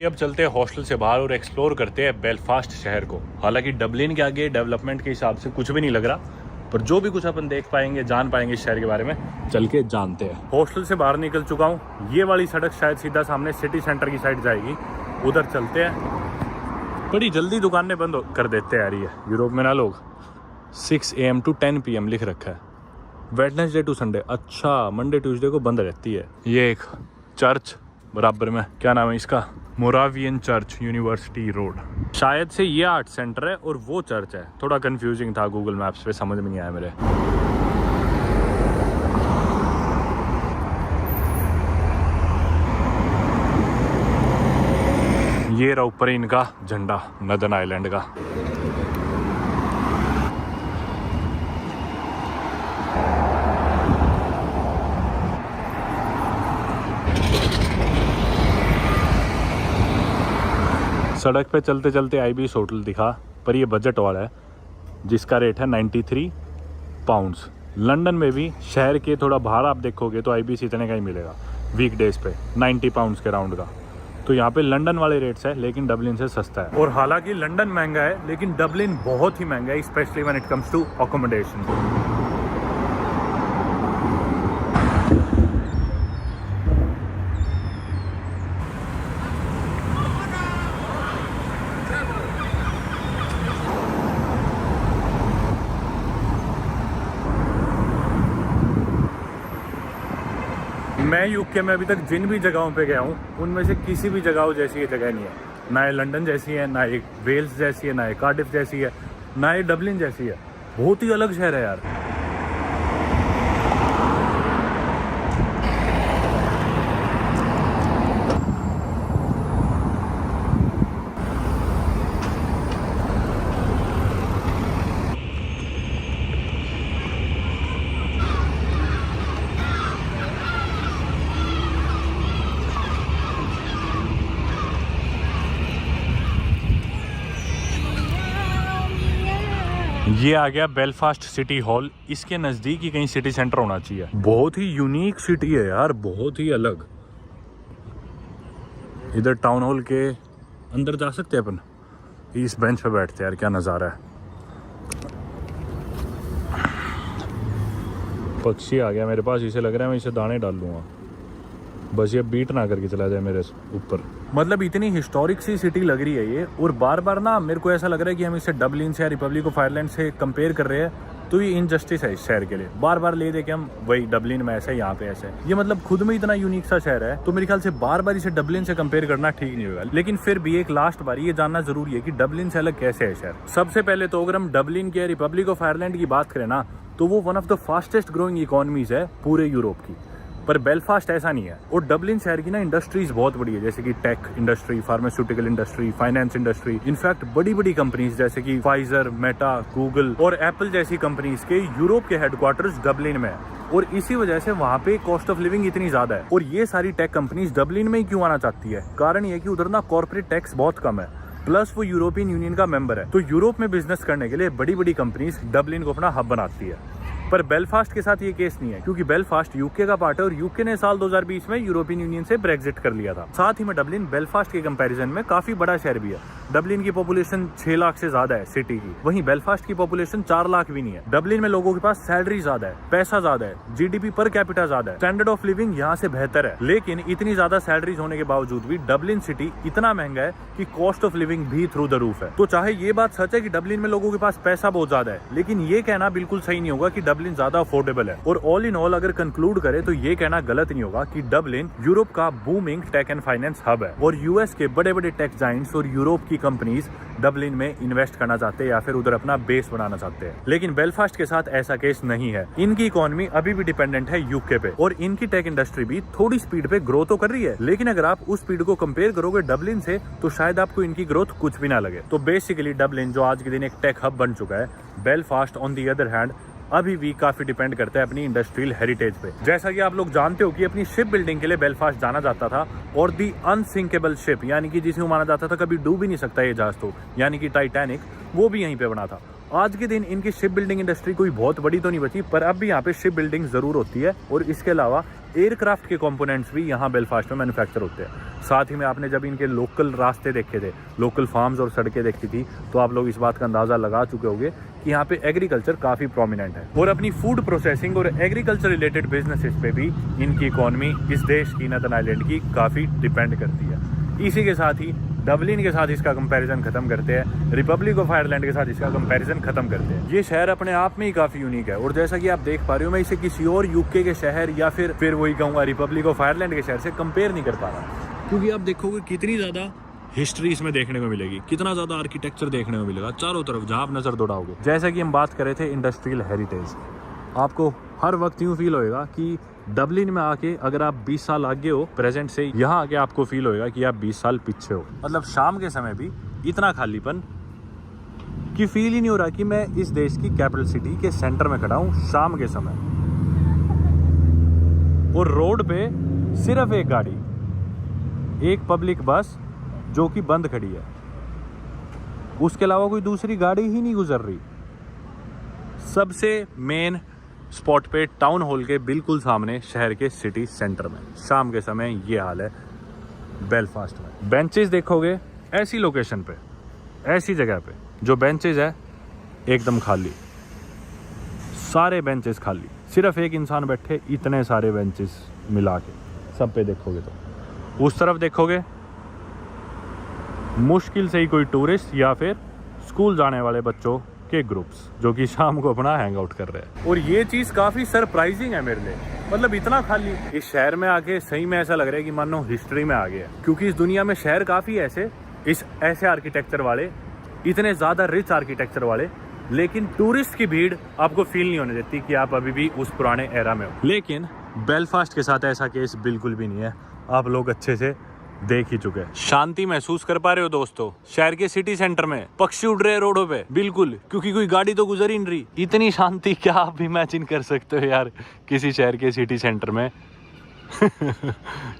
अब चलते हैं हॉस्टल से बाहर और एक्सप्लोर करते हैं बेलफास्ट शहर को। हालांकि डबलिन के आगे डेवलपमेंट के हिसाब से कुछ भी नहीं लग रहा, पर जो भी कुछ अपन देख पाएंगे जान पाएंगे इस शहर के बारे में, चल के जानते हैं। हॉस्टल से बाहर निकल चुका हूँ। ये वाली सड़क शायद सीधा सामने सिटी सेंटर की साइड जाएगी, उधर चलते हैं। बड़ी जल्दी दुकानें बंद कर देते हैं यार। ये यूरोप में ना लोग 6 AM to 10 PM लिख रखा है। वेडनेसडे टू संडे, अच्छा मंडे ट्यूसडे को बंद रहती है। ये एक चर्च बराबर में, क्या नाम है इसका, मोरावियन चर्च, यूनिवर्सिटी रोड। शायद से ये आर्ट सेंटर है और वो चर्च है। थोड़ा कंफ्यूजिंग था गूगल मैप्स पे, समझ में नहीं आया मेरे। ये रहा ऊपर इनका झंडा नदन आइलैंड का। सड़क पे चलते चलते आईबीएस होटल दिखा, पर ये बजट वाला है जिसका रेट है 93 पाउंड्स। लंदन में भी शहर के थोड़ा बाहर आप देखोगे तो आईबीएस इतने का ही मिलेगा वीकडेज पे, 90 पाउंड्स के राउंड का। तो यहाँ पे लंदन वाले रेट्स है, लेकिन डबलिन से सस्ता है। और हालांकि लंदन महंगा है, लेकिन डबलिन बहुत ही महंगा है, specially when it comes to accommodation. मैं यूके में अभी तक जिन भी जगहों पे गया हूँ, उनमें से किसी भी जगह जैसी ये जगह नहीं है। ना ये लंदन जैसी है, ना ये वेल्स जैसी है, ना ये कार्डिफ जैसी है, ना ये डबलिन जैसी है। बहुत ही अलग शहर है यार। ये आ गया बेलफास्ट सिटी हॉल। इसके नज़दीक ही कहीं सिटी सेंटर होना चाहिए। बहुत ही यूनिक सिटी है यार, बहुत ही अलग। इधर टाउन हॉल के अंदर जा सकते हैं अपन। इस बेंच पे बैठते हैं यार, क्या नज़ारा है। पक्षी आ गया मेरे पास, इसे लग रहा है मैं इसे दाने डाल लूँगा, बस ये बीट ना करके चला जाए मेरे ऊपर। मतलब इतनी हिस्टोरिक सी सिटी लग रही है ये। और बार बार ना मेरे को ऐसा लग रहा है कि हम इसे डबलिन से या रिपब्लिक ऑफ आयरलैंड से कंपेयर कर रहे हैं, तो ये इनजस्टिस है इस शहर के लिए। बार बार ले दे के हम वही डबलिन में ऐसे, यहाँ पे ऐसे। ये मतलब खुद में इतना यूनिक सा शहर है, तो मेरे ख्याल से बार बार इसे डबलिन से कंपेयर करना ठीक नहीं होगा। लेकिन फिर भी एक लास्ट बार ये जानना जरूरी है कि डबलिन से अलग कैसे है शहर। सबसे पहले तो अगर हम डबलिन के रिपब्लिक ऑफ आयरलैंड की बात करें ना, तो वो one of the fastest growing economies है पूरे यूरोप की। पर बेलफास्ट ऐसा नहीं है। और डबलिन शहर की ना इंडस्ट्रीज बहुत बड़ी है, जैसे कि tech industry, pharmaceutical industry, finance industry. In fact बड़ी बड़ी कंपनीज जैसे कि फाइजर, मेटा, गूगल और एप्पल जैसी कंपनीज के यूरोप के हेडक्वार्टर्स डबलिन में है। और इसी वजह से वहाँ पे कॉस्ट ऑफ लिविंग इतनी ज्यादा है। और ये सारी टेक कंपनीज डबलिन में ही क्यों आना चाहती है? कारण ये कि उधर ना कॉर्पोरेट टैक्स बहुत कम है, प्लस वो यूरोपियन यूनियन का मेंबर है। तो यूरोप में बिजनेस करने के लिए बड़ी बड़ी कंपनीज डबलिन को अपना हब बनाती है। पर बेलफास्ट के साथ ये केस नहीं है, क्योंकि बेलफास्ट यूके का पार्ट है और यूके ने साल 2020 में यूरोपियन यूनियन से ब्रेक्जिट कर लिया था। साथ ही में डबलिन बेलफास्ट के कंपैरिजन में काफी बड़ा शहर भी है। डबलिन की पॉपुलेशन 6 लाख से ज्यादा है सिटी की, वहीं बेलफास्ट की पॉपुलेशन 4 लाख भी नहीं है। डबलिन में लोगों के पास सैलरी ज्यादा है, पैसा ज्यादा है, जीडीपी पर कैपिटा ज्यादा है, स्टैंडर्ड ऑफ लिविंग यहाँ से बेहतर है। लेकिन इतनी ज्यादा सैलरीज होने के बावजूद भी डबलिन सिटी इतना महंगा है कि कॉस्ट ऑफ लिविंग भी थ्रू द रूफ है। तो चाहे ये बात सच है कि डबलिन में लोगों के पास पैसा बहुत ज्यादा है, लेकिन ये कहना बिल्कुल सही नहीं होगा कि डबलिन ज्यादा अफोर्डेबल है। और ऑल इन ऑल अगर कंक्लूड करें तो ये कहना गलत नहीं होगा कि डबलिन यूरोप का booming tech and finance hub है। और यूएस के बड़े बड़े टेक जाइंट्स और यूरोप की कंपनीज डबलिन में इन्वेस्ट करना चाहते हैं या फिर उधर अपना बेस बनाना चाहते हैं। लेकिन बेलफास्ट के साथ ऐसा केस नहीं है। इनकी इकोनॉमी अभी भी डिपेंडेंट है यूके पे, और इनकी टेक इंडस्ट्री भी थोड़ी स्पीड पे ग्रो तो कर रही है। लेकिन अगर आप उस स्पीड को कंपेयर करोगे डबलिन से, तो शायद आपको इनकी ग्रोथ कुछ भी ना लगे। तो बेसिकली डबलिन जो आज के दिन एक टेक हब बन चुका है, Belfast on the other hand अभी भी काफी डिपेंड करता है अपनी इंडस्ट्रियल हेरिटेज पे। जैसा कि आप लोग जानते हो कि अपनी शिप बिल्डिंग के लिए बेलफास्ट जाना जाता था, और दी अनसिंकेबल शिप, यानी कि जिसे माना जाता था कभी डूब ही नहीं सकता ये जहाज, तो यानी कि टाइटैनिक, वो भी यहीं पे बना था। आज के दिन इनकी शिप बिल्डिंग इंडस्ट्री कोई बहुत बड़ी तो नहीं बची, पर अब भी यहाँ पे शिप बिल्डिंग जरूर होती है। और इसके अलावा एयरक्राफ्ट के कंपोनेंट्स भी यहाँ बेलफास्ट में मैन्युफैक्चर होते हैं। साथ ही में आपने जब इनके लोकल रास्ते देखे थे, लोकल फार्म्स और सड़कें देखी थी, तो आप लोग इस बात का अंदाज़ा लगा चुके होंगे कि यहाँ पे एग्रीकल्चर काफ़ी प्रोमिनेंट है। और अपनी फूड प्रोसेसिंग और एग्रीकल्चर रिलेटेड बिजनेसेस पे भी इनकी इकॉनमी इस देश की, नॉर्दर्न आयरलैंड की, काफ़ी डिपेंड करती है। इसी के साथ ही डबलिन के साथ इसका कंपैरिजन खत्म करते हैं, रिपब्लिक ऑफ आयरलैंड के साथ इसका कंपैरिजन खत्म करते हैं। ये शहर अपने आप में ही काफ़ी यूनिक है और जैसा कि आप देख पा रहे हो, मैं इसे किसी और यूके के शहर या फिर वही कहूँगा रिपब्लिक ऑफ आयरलैंड के शहर से कंपेयर नहीं कर पा रहा, क्योंकि आप देखोगे कितनी ज़्यादा हिस्ट्री इसमें देखने को मिलेगी, कितना ज़्यादा आर्किटेक्चर देखने को मिलेगा चारों तरफ जहाँ आप नज़र दौड़ाओगे। जैसा कि हम बात कर रहे थे इंडस्ट्रियल हेरिटेज, आपको हर वक्त यूँ फील होएगा कि डबलिन में आके अगर आप 20 साल आगे हो प्रेजेंट से, यहाँ आके आपको फील होएगा कि आप 20 साल पीछे हो। मतलब शाम के समय भी इतना खालीपन कि फील ही नहीं हो रहा कि मैं इस देश की कैपिटल सिटी के सेंटर में खड़ा हूँ शाम के समय। और रोड पे सिर्फ एक गाड़ी, एक पब्लिक बस जो कि बंद खड़ी है, उसके अलावा कोई दूसरी गाड़ी ही नहीं गुजर रही। सबसे मेन स्पॉट पे टाउन हॉल के बिल्कुल सामने शहर के सिटी सेंटर में शाम के समय ये हाल है बेलफास्ट में। बेंचेस देखोगे ऐसी लोकेशन पे, ऐसी जगह पे, जो बेंचेस है एकदम खाली, सारे बेंचेस खाली, सिर्फ एक इंसान बैठे, इतने सारे बेंचेस मिला के सब पे देखोगे तो। उस तरफ देखोगे मुश्किल से ही कोई टूरिस्ट या फिर स्कूल जाने वाले बच्चों के ग्रुप्स जो कि शाम को अपना हैंग आउट कर रहे हैं। और ये चीज़ काफ़ी सरप्राइजिंग है मेरे लिए, मतलब इतना खाली इस शहर में आके सही में ऐसा लग रहा है कि मानो हिस्ट्री में आ गया है। क्योंकि इस दुनिया में शहर काफ़ी ऐसे आर्किटेक्चर वाले, इतने ज़्यादा रिच आर्किटेक्चर वाले, लेकिन टूरिस्ट की भीड़ आपको फील नहीं होने देती कि आप अभी भी उस पुराने एरा में हो। लेकिन बेलफास्ट के साथ ऐसा केस बिल्कुल भी नहीं है, आप लोग अच्छे से देख ही चुके हैं। शांति महसूस कर पा रहे हो दोस्तों, शहर के सिटी सेंटर में पक्षी उड़ रहे हैं रोडों पे, बिल्कुल, क्योंकि कोई गाड़ी तो गुजर ही नहीं रही। इतनी शांति क्या आप इमेजिन कर सकते हो यार किसी शहर के सिटी सेंटर में।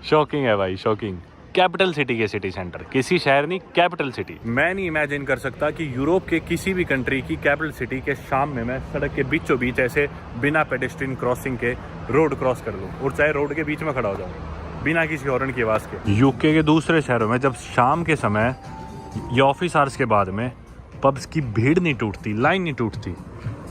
शॉकिंग है भाई, शॉकिंग। कैपिटल सिटी के सिटी सेंटर, किसी शहर नहीं, कैपिटल सिटी। मैं नहीं इमेजिन कर सकता कि यूरोप के किसी भी कंट्री की कैपिटल सिटी के शाम में मैं सड़क के बीचों बीच ऐसे बिना पेडेस्ट्रियन क्रॉसिंग के रोड क्रॉस कर लूँ, और चाहे रोड के बीच में खड़ा हो जाऊँ बिना किसी हॉर्न की आवाज़ के। यूके के दूसरे शहरों में जब शाम के समय या ऑफिस आवर्स के बाद में पब्स की भीड़ नहीं टूटती, लाइन नहीं टूटती,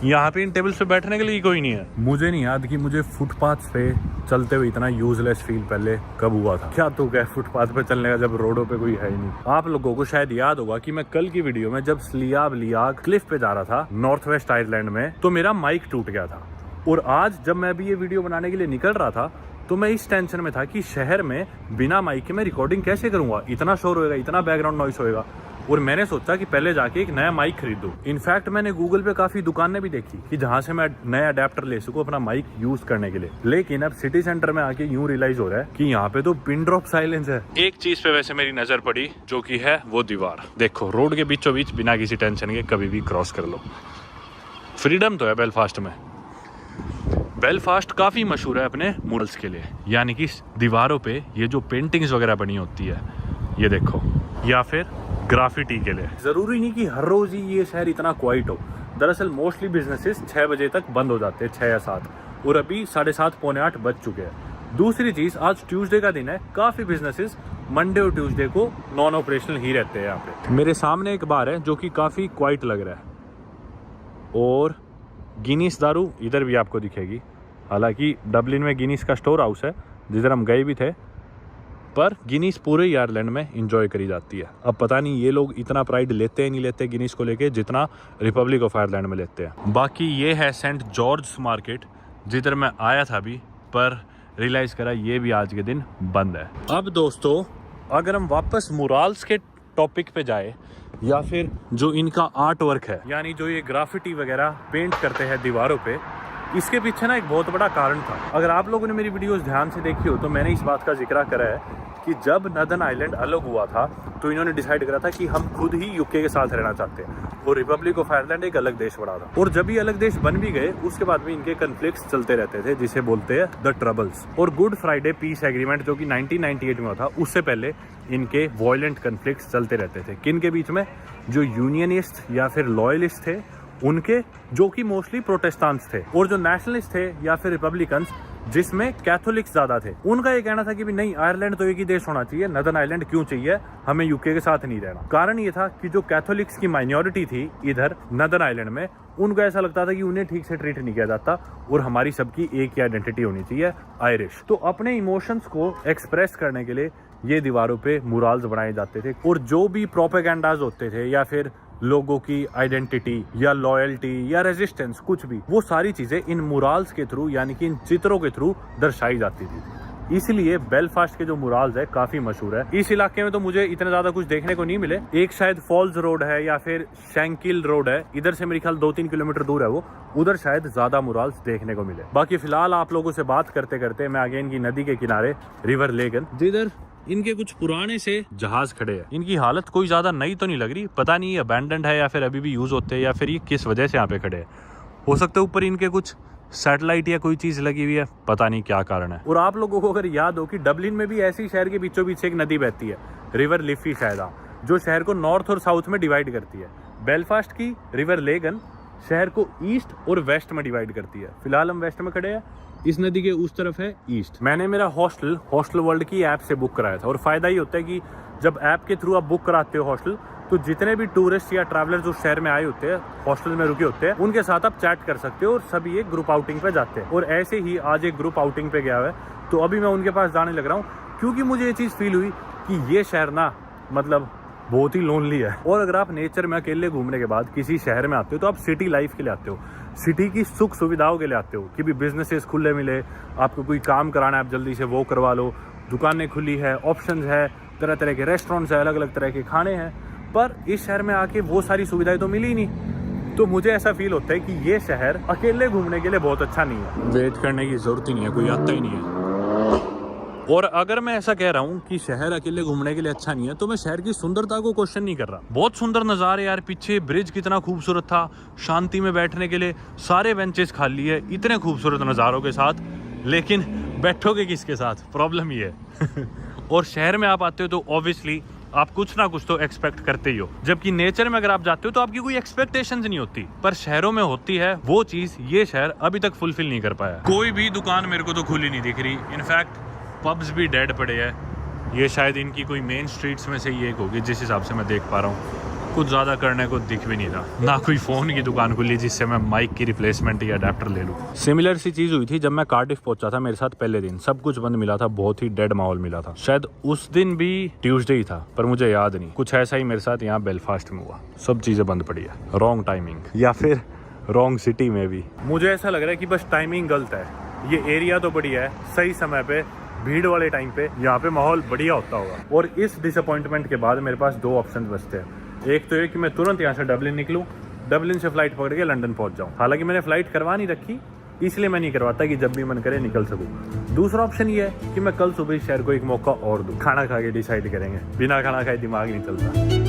यहाँ पे इन टेबल्स पे बैठने के लिए कोई नहीं है। मुझे नहीं याद कि मुझे फुटपाथ पे चलते हुए इतना यूजलेस फील पहले कब हुआ था। क्या तो क्या फुटपाथ पे चलने का जब रोडों पे कोई है ही नहीं। आप लोगों को शायद याद होगा कि मैं कल की वीडियो में जब स्लियाब लियाग क्लिफ पे जा रहा था नॉर्थ वेस्ट आयरलैंड में, तो मेरा माइक टूट गया था। और आज जब मैं अभी ये वीडियो बनाने के लिए निकल रहा था तो मैं इस टेंशन में था कि शहर में बिना माइक के मैं रिकॉर्डिंग कैसे करूंगा, इतना शोर होएगा, इतना बैकग्राउंड नॉइस होएगा। और मैंने सोचा कि पहले जाके एक नया माइक खरीद दूं। इनफैक्ट मैंने गूगल पे काफ़ी दुकानें भी देखी कि जहां से मैं नया अडेप्टर ले सकूं अपना माइक यूज करने के लिए। लेकिन अब सिटी सेंटर में आके यूं रियलाइज हो रहा है कि यहाँ पे तो पिन ड्रॉप साइलेंस है। एक चीज पे वैसे मेरी नजर पड़ी, जो कि है वो दीवार। देखो, रोड के बीचों बीच बिना किसी टेंशन के कभी भी क्रॉस कर लो। फ्रीडम तो है बेलफास्ट में। बेलफास्ट काफ़ी मशहूर है अपने मूरल्स के लिए, यानी कि दीवारों पे ये जो पेंटिंग्स वगैरह बनी होती है, ये देखो, या फिर ग्राफिटी के लिए। ज़रूरी नहीं कि हर रोज़ ही ये शहर इतना क्वाइट हो। दरअसल मोस्टली बिजनेसेस 6 बजे तक बंद हो जाते हैं, 6 या 7, और अभी 7:30 पौने 8 बज चुके हैं। दूसरी चीज़, आज ट्यूसडे का दिन है, काफ़ी बिजनेसेस मंडे और ट्यूसडे को नॉन ऑपरेशनल ही रहते हैं यहाँ पे। मेरे सामने एक बार है जो कि काफ़ी क्वाइट लग रहा है, और गिनीस दारू इधर भी आपको दिखेगी। हालांकि डबलिन में गिनीस का स्टोर हाउस है जिधर हम गए भी थे, पर गिनीस पूरे आयरलैंड में इंजॉय करी जाती है। अब पता नहीं ये लोग इतना प्राइड लेते हैं नहीं लेते गिनीस को लेके जितना रिपब्लिक ऑफ आयरलैंड में लेते हैं। बाकी ये है सेंट जॉर्ज मार्केट जिधर मैं आया था अभी, पर रियलाइज़ करा ये भी आज के दिन बंद है। अब दोस्तों, अगर हम वापस मुराल्स के टॉपिक पे जाए, या फिर जो इनका आर्ट वर्क है, यानी जो ये ग्राफिटी वगैरह पेंट करते हैं दीवारों पे, इसके पीछे ना एक बहुत बड़ा कारण था। अगर आप लोगों ने मेरी वीडियोस ध्यान से देखी हो तो मैंने इस बात का जिक्र करा है कि जब नॉर्दर्न आयरलैंड अलग हुआ था तो इन्होंने डिसाइड करा था कि हम खुद ही यूके के साथ रहना चाहते हैं, और रिपब्लिक ऑफ आयरलैंड एक अलग देश बना था। और जब ये अलग देश बन भी गए, उसके बाद भी इनके कन्फ्लिक्ट्स चलते रहते थे, जिसे बोलते हैं द ट्रबल्स। और गुड फ्राइडे पीस एग्रीमेंट जो कि 1998 में हुआ था, उससे पहले इनके वॉयलेंट कन्फ्लिक्ट्स चलते रहते थे। किन के बीच में? जो यूनियनिस्ट या फिर लॉयलिस्ट थे उनके, जो कि मोस्टली प्रोटेस्टेंट्स थे, और जो नेशनलिस्ट थे या फिर रिपब्लिकन्स जिसमें कैथोलिक्स ज्यादा थे। उनका ये कहना था कि भी नहीं, आयरलैंड तो एक ही देश होना चाहिए, नदर्न आयरलैंड क्यों चाहिए, हमें यूके के साथ नहीं रहना। कारण ये था कि जो कैथोलिक्स की माइनॉरिटी थी इधर नदर्न आयरलैंड में, उनको ऐसा लगता था कि उन्हें ठीक से ट्रीट नहीं किया जाता और हमारी सबकी एक ही आइडेंटिटी होनी चाहिए, आयरिश। तो अपने इमोशंस को एक्सप्रेस करने के लिए ये दीवारों पे मुराल्स बनाए जाते थे और जो भी प्रोपेगेंडाज होते थे या फिर लोगों की आइडेंटिटी या लॉयल्टी या रेजिस्टेंस, कुछ भी, वो सारी चीजें इन मुराल्स के थ्रू यानी कि इन चित्रों के थ्रू दर्शाई जाती थी। इसलिए बेलफास्ट के जो मुराल्स है काफी मशहूर है। इस इलाके में तो मुझे इतना ज्यादा कुछ देखने को नहीं मिले। एक शायद फॉल्स रोड है या फिर शैंकिल रोड है, इधर से मेरे ख्याल 2-3 किलोमीटर दूर है वो, उधर शायद ज्यादा मुराल्स देखने को मिले। बाकी फिलहाल आप लोगों से बात करते करते मैं अगेन की नदी के किनारे रिवर लेगन, जिधर इनके कुछ पुराने से जहाज खड़े हैं। इनकी हालत कोई ज्यादा नई तो नहीं लग रही, पता नहीं ये अबैंडन्ड है या फिर अभी भी यूज होते हैं या फिर ये किस वजह से यहाँ पे खड़े हैं। हो सकता है ऊपर इनके कुछ सैटेलाइट या कोई चीज लगी हुई है, पता नहीं क्या कारण है। और आप लोगों को अगर याद हो कि डबलिन में भी ऐसी शहर के बीचों बीच एक नदी बहती है, रिवर लिफी शायद, जो शहर को नॉर्थ और साउथ में डिवाइड करती है। बेलफास्ट की रिवर लेगन शहर को ईस्ट और वेस्ट में डिवाइड करती है। फिलहाल हम वेस्ट में खड़े हैं, इस नदी के उस तरफ है ईस्ट। मैंने मेरा हॉस्टल वर्ल्ड की ऐप से बुक कराया था और फायदा ये होता है कि जब ऐप के थ्रू आप बुक कराते हो हॉस्टल, तो जितने भी टूरिस्ट या ट्रैवलर्स उस शहर में आए होते हैं, हॉस्टल में रुके होते हैं, उनके साथ आप चैट कर सकते हो और सभी एक ग्रुप आउटिंग पे जाते हैं। और ऐसे ही आज एक ग्रुप आउटिंग पे गया हुआ है, तो अभी मैं उनके पास जाने लग रहा हूँ क्योंकि मुझे ये चीज़ फील हुई कि ये शहर ना मतलब बहुत ही लोनली है। और अगर आप नेचर में अकेले घूमने के बाद किसी शहर में आते हो तो आप सिटी लाइफ के लिए आते हो, सिटी की सुख सुविधाओं के लिए आते हो कि भी बिजनेसेस खुले मिले, आपको कोई काम कराना है आप जल्दी से वो करवा लो, दुकानें खुली है, ऑप्शंस है, तरह तरह के रेस्टोरेंट्स है, अलग अलग तरह के खाने हैं। पर इस शहर में आके वो सारी सुविधाएं तो मिली नहीं। तो मुझे ऐसा फील होता है कि ये शहर अकेले घूमने के लिए बहुत अच्छा नहीं है। वेट करने की जरूरत ही नहीं है, कोई आता ही नहीं है। और अगर मैं ऐसा कह रहा हूँ कि शहर अकेले घूमने के लिए अच्छा नहीं है, तो मैं शहर की सुंदरता को क्वेश्चन नहीं कर रहा। बहुत सुंदर नज़ारे यार, पीछे ब्रिज कितना खूबसूरत था, शांति में बैठने के लिए सारे बेंचेस खाली है, इतने खूबसूरत नज़ारों के साथ, लेकिन बैठोगे किसके साथ, प्रॉब्लम ये है। और शहर में आप आते हो तो ऑब्वियसली आप कुछ ना कुछ तो एक्सपेक्ट करते ही हो, जबकि नेचर में अगर आप जाते हो तो आपकी कोई एक्सपेक्टेशंस नहीं होती, पर शहरों में होती है। वो चीज़ ये शहर अभी तक फुलफिल नहीं कर पाया। कोई भी दुकान मेरे को तो खुली नहीं दिख रही, इनफैक्ट पब्स भी डेड पड़े हैं। ये शायद इनकी कोई मेन स्ट्रीट्स में से ही एक होगी जिस हिसाब से मैं देख पा रहा हूँ। कुछ ज़्यादा करने को दिख भी नहीं रहा, ना कोई फ़ोन की दुकान खुली जिससे मैं माइक की रिप्लेसमेंट या अडेप्टर ले लूँ। सिमिलर सी चीज़ हुई थी जब मैं कार्डिफ पहुंचा था, मेरे साथ पहले दिन सब कुछ बंद मिला था, बहुत ही डेड माहौल मिला था। शायद उस दिन भी ट्यूसडे ही था, पर मुझे याद नहीं। कुछ ऐसा ही मेरे साथ यहाँ बेलफास्ट में हुआ, सब चीज़ें बंद पड़ी है। रॉन्ग टाइमिंग या फिर रॉन्ग सिटी में भी। मुझे ऐसा लग रहा है कि बस टाइमिंग गलत है। ये एरिया तो बढ़िया है, सही समय पे भीड़ वाले टाइम पे यहाँ पे माहौल बढ़िया होता होगा। और इस डिसअपॉइंटमेंट के बाद मेरे पास 2 ऑप्शन बचते हैं। एक तो ये कि मैं तुरंत यहाँ से डबलिन निकलूँ, डबलिन से फ्लाइट पकड़ के लंदन पहुँच जाऊँ। हालांकि मैंने फ्लाइट करवा नहीं रखी, इसलिए मैं नहीं करवाता कि जब भी मन करे निकल सकूँ। दूसरा ऑप्शन ये है कि मैं कल सुबह शहर को एक मौका और दूँ, खाना खा के डिसाइड करेंगे। बिना खाना खाए दिमाग नहीं चलता।